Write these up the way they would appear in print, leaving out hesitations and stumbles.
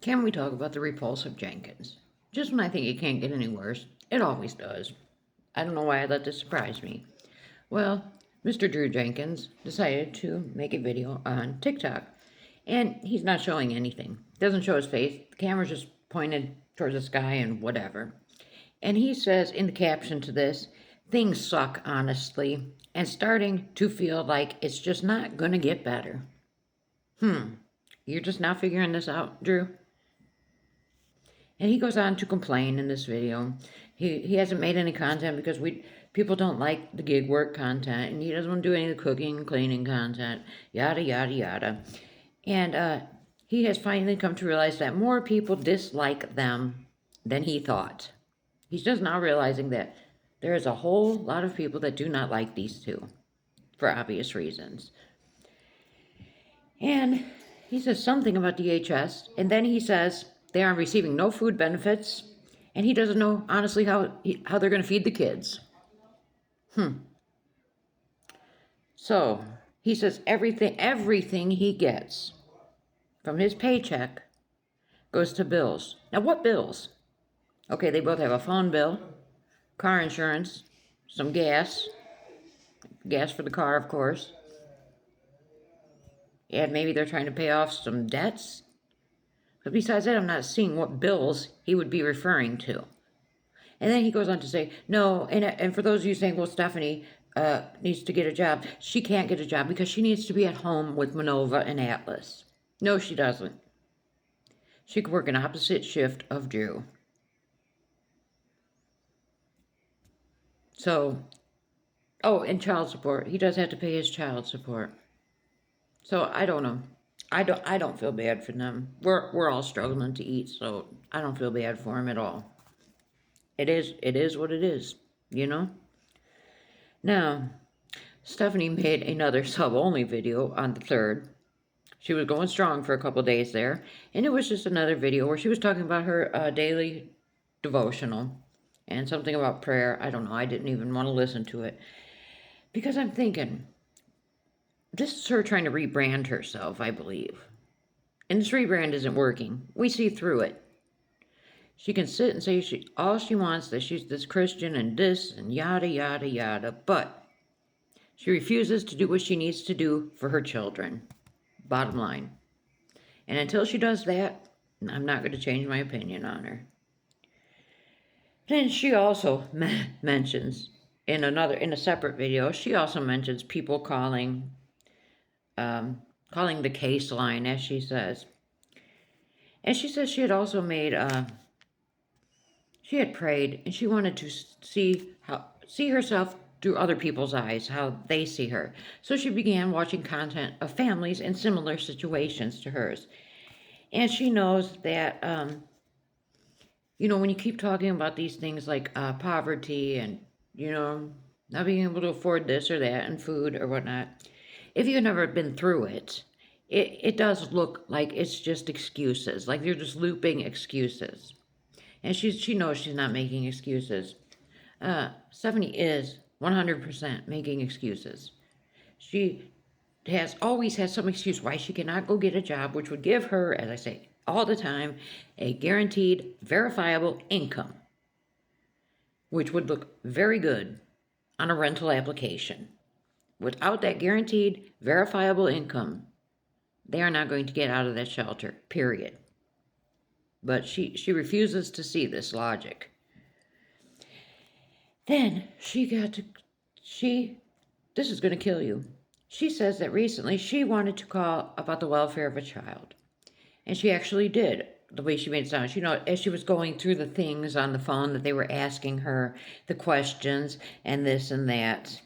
Can we talk about the repulsive Jenkins? Just when I think it can't get any worse, it always does. I don't know why I let this surprise me. Well, Mr. Drew Jenkins decided to make a video on TikTok, and he's not showing anything. Doesn't show his face. The camera's just pointed towards the sky and whatever. And he says in the caption to this, things suck, honestly, and starting to feel like it's just not gonna get better. You're just now figuring this out, Drew? And he goes on to complain in this video. He hasn't made any content because people don't like the gig work content, and he doesn't want to do any of the cooking and cleaning content, yada, yada, yada. And he has finally come to realize that more people dislike them than he thought. He's just now realizing that there is a whole lot of people that do not like these two, for obvious reasons. And he says something about DHS, and then he says they are receiving no food benefits, and he doesn't know, honestly, how they're going to feed the kids. So, he says everything he gets from his paycheck goes to bills. Now, what bills? Okay, they both have a phone bill, car insurance, some gas for the car, of course. And maybe they're trying to pay off some debts. But besides that, I'm not seeing what bills he would be referring to. And then he goes on to say, no, and for those of you saying, well, Stephanie needs to get a job, she can't get a job because she needs to be at home with Manova and Atlas. No, she doesn't. She could work an opposite shift of Drew. So, and child support. He does have to pay his child support. So I don't know. I don't feel bad for them. We're all struggling to eat, so I don't feel bad for them at all. It is what it is, you know? Now, Stephanie made another sub-only video on the 3rd. She was going strong for a couple days there, and it was just another video where she was talking about her daily devotional and something about prayer. I don't know. I didn't even want to listen to it because I'm thinking, this is her trying to rebrand herself, I believe. And this rebrand isn't working. We see through it. She can sit and say all she wants, that she's this Christian and this and yada, yada, yada. But she refuses to do what she needs to do for her children. Bottom line. And until she does that, I'm not going to change my opinion on her. Then she also mentions in a separate video, she also mentions people calling the case line, as she says. And she says she had also made, she had prayed, and she wanted to see herself through other people's eyes, how they see her. So she began watching content of families in similar situations to hers. And she knows that, when you keep talking about these things like poverty and, not being able to afford this or that and food or whatnot, if you've never been through it, it does look like it's just excuses, like they're just looping excuses. And she knows she's not making excuses. Stephanie is 100% making excuses. She always has some excuse why she cannot go get a job, which would give her, as I say all the time, a guaranteed, verifiable income, which would look very good on a rental application. Without that guaranteed, verifiable income, they are not going to get out of that shelter, period. But she refuses to see this logic. Then this is going to kill you. She says that recently she wanted to call about the welfare of a child. And she actually did, the way she made it sound. As she was going through the things on the phone that they were asking her, the questions and this and that.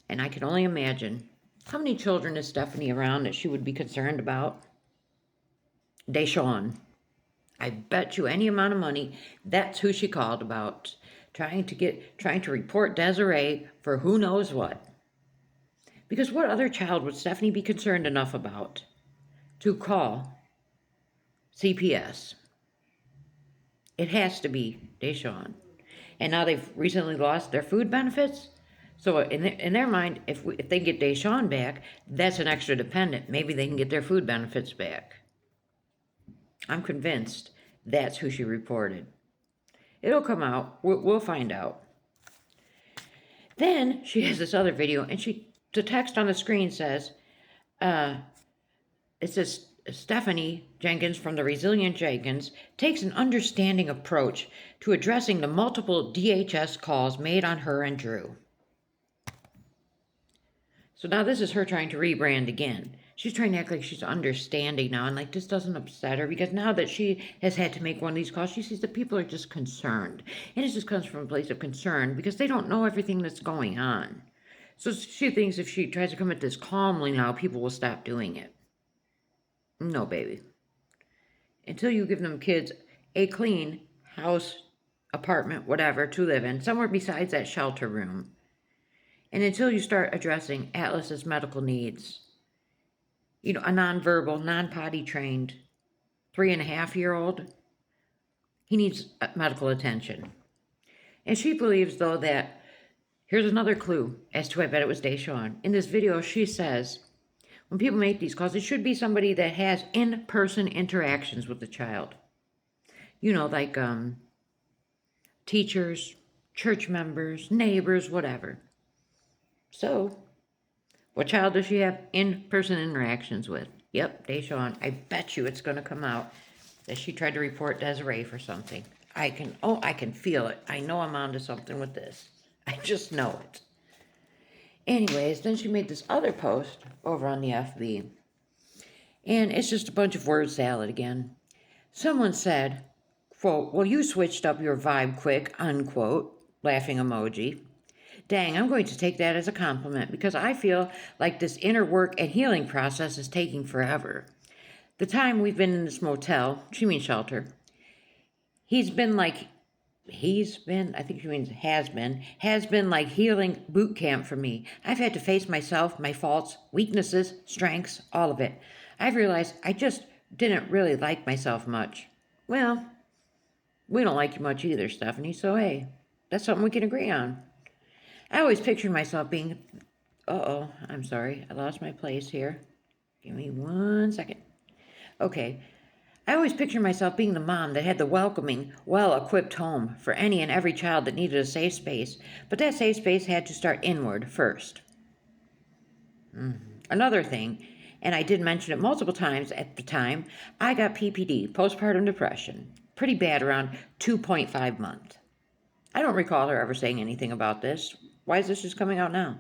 And I can only imagine, how many children is Stephanie around that she would be concerned about? Deshawn. I bet you any amount of money that's who she called about, trying to report Desiree for who knows what. Because what other child would Stephanie be concerned enough about to call CPS? It has to be Deshawn. And now they've recently lost their food benefits, So in their mind, if they get Deshawn back, that's an extra dependent. Maybe they can get their food benefits back. I'm convinced that's who she reported. It'll come out. We'll find out. Then she has this other video, and the text on the screen says, it says, Stephanie Jenkins from the Resilient Jenkins takes an understanding approach to addressing the multiple DHS calls made on her and Drew. So now this is her trying to rebrand again. She's trying to act like she's understanding now, and like this doesn't upset her, because now that she has had to make one of these calls, she sees that people are just concerned. And it just comes from a place of concern because they don't know everything that's going on. So she thinks if she tries to come at this calmly now, people will stop doing it. No, baby. Until you give them kids a clean house, apartment, whatever, to live in, somewhere besides that shelter room, and until you start addressing Atlas's medical needs, a nonverbal, non-potty trained 3.5-year-old, he needs medical attention. And she believes, though, that here's another clue as to I bet it was Deshawn. In this video, she says, when people make these calls, it should be somebody that has in-person interactions with the child. Like teachers, church members, neighbors, whatever. So, what child does she have in-person interactions with? Yep, Deshawn. I bet you it's going to come out that she tried to report Desiree for something. I can feel it. I know I'm onto something with this. I just know it. Anyways, then she made this other post over on the FB. And it's just a bunch of word salad again. Someone said, quote, well, you switched up your vibe quick, unquote, laughing emoji. Dang, I'm going to take that as a compliment because I feel like this inner work and healing process is taking forever. The time we've been in this motel, she means shelter, I think she means has been like healing boot camp for me. I've had to face myself, my faults, weaknesses, strengths, all of it. I've realized I just didn't really like myself much. Well, we don't like you much either, Stephanie, so hey, that's something we can agree on. I always pictured myself being, I'm sorry, I lost my place here. Give me 1 second. Okay. I always pictured myself being the mom that had the welcoming, well-equipped home for any and every child that needed a safe space, but that safe space had to start inward first. Another thing, and I did mention it multiple times at the time, I got PPD, postpartum depression, pretty bad around 2.5 months. I don't recall her ever saying anything about this. Why is this just coming out now?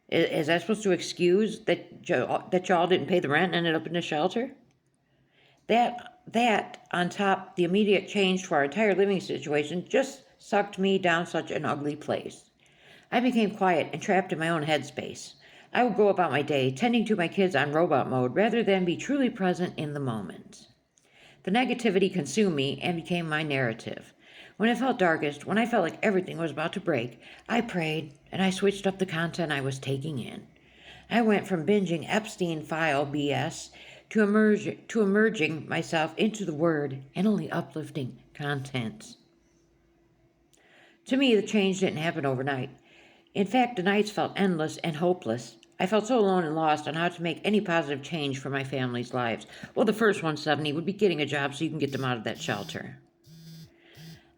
Is that supposed to excuse that y'all didn't pay the rent and ended up in a shelter? That on top, the immediate change to our entire living situation just sucked me down such an ugly place. I became quiet and trapped in my own headspace. I would go about my day, tending to my kids on robot mode rather than be truly present in the moment. The negativity consumed me and became my narrative. When it felt darkest, when I felt like everything was about to break, I prayed and I switched up the content I was taking in. I went from binging Epstein file BS to emerging myself into the Word and only uplifting content. To me, the change didn't happen overnight. In fact, the nights felt endless and hopeless. I felt so alone and lost on how to make any positive change for my family's lives. Well, the first one, Stephanie, would be getting a job so you can get them out of that shelter.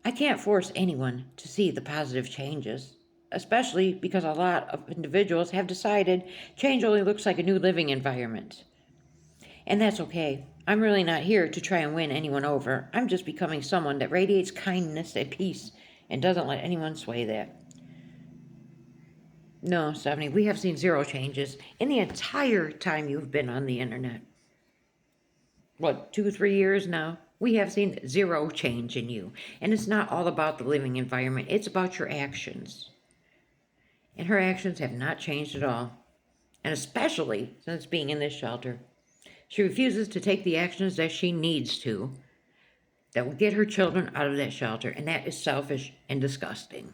I can't force anyone to see the positive changes, especially because a lot of individuals have decided change only looks like a new living environment. And that's okay. I'm really not here to try and win anyone over. I'm just becoming someone that radiates kindness and peace and doesn't let anyone sway that. No, Stephanie, we have seen zero changes in the entire time you've been on the internet. 2-3 years now? We have seen zero change in you. And it's not all about the living environment. It's about your actions. And her actions have not changed at all. And especially since being in this shelter. She refuses to take the actions that she needs to that will get her children out of that shelter. And that is selfish and disgusting.